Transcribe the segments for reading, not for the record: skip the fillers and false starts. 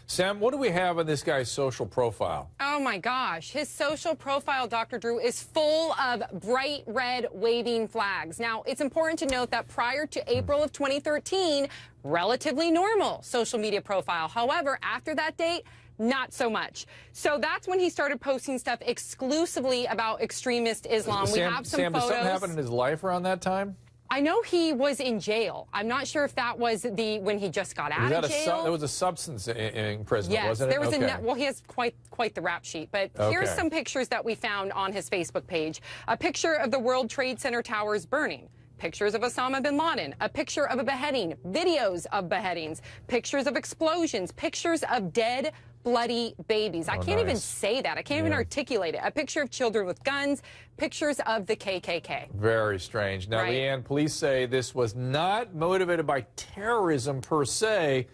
Sam, what do we have on this guy's social profile? Oh my gosh, his social profile, Dr. Drew, is full of bright red waving flags. Now, it's important to note that prior to April of 2013, relatively normal social media profile. However, after that date, not so much. So that's when he started posting stuff exclusively about extremist Islam. We have some Sam, photos. did something happen in his life around that time? I know he was in jail. I'm not sure if that was when he just got out of jail. There was a substance imprisonment, yes, wasn't it? There was okay. well, he has quite the rap sheet. But here's some pictures that we found on his Facebook page. A picture of the World Trade Center towers burning. Pictures of Osama bin Laden, a picture of a beheading, videos of beheadings, pictures of explosions, pictures of dead, bloody babies. I can't even say that. I can't even articulate it. A picture of children with guns, pictures of the KKK. Very strange. Now, Leanne, police say this was not motivated by terrorism per se,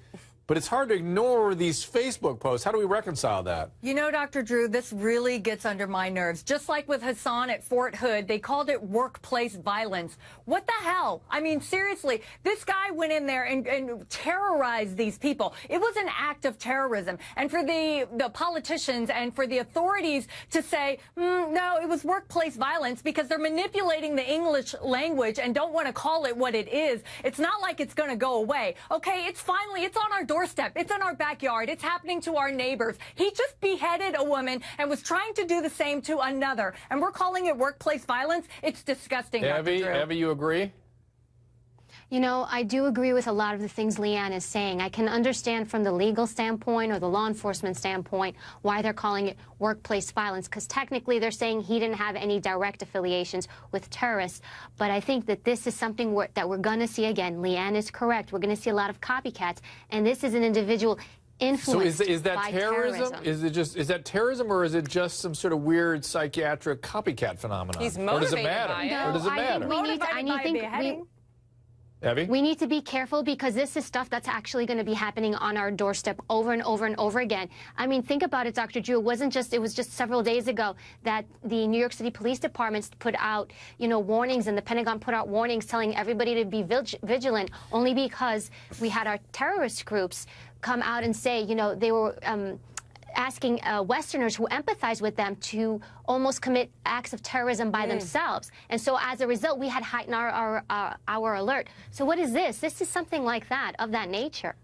but it's hard to ignore these Facebook posts. How do we reconcile that? You know, Dr. Drew, this really gets under my nerves. Just like with Hassan at Fort Hood, they called it workplace violence. What the hell? I mean, seriously, this guy went in there and terrorized these people. It was an act of terrorism. And for the politicians and for the authorities to say, no, it was workplace violence because they're manipulating the English language and don't want to call it what it is. It's not like it's going to go away. Okay, it's on our doorstep. It's in our backyard. It's happening to our neighbors. He just beheaded a woman and was trying to do the same to another. And we're calling it workplace violence. It's disgusting, Dr. Drew. Evie, you agree? You know, I do agree with a lot of the things Leanne is saying. I can understand from the legal standpoint or the law enforcement standpoint why they're calling it workplace violence, because technically they're saying he didn't have any direct affiliations with terrorists. But I think that this is something that we're going to see again. Leanne is correct. We're going to see a lot of copycats, and this is an individual influenced So is that by terrorism? Is that terrorism, or is it just some sort of weird psychiatric copycat phenomenon? He's motivated by it. No, or does it matter? We need to be careful because this is stuff that's actually going to be happening on our doorstep over and over and over again. I mean, think about it, Dr. Drew. It was just several days ago that the New York City Police Department put out, warnings, and the Pentagon put out warnings telling everybody to be vigilant, only because we had our terrorist groups come out and say, they were asking Westerners who empathize with them to almost commit acts of terrorism by themselves. And so as a result, we had heightened our alert. So what is this? This is something like that, of that nature.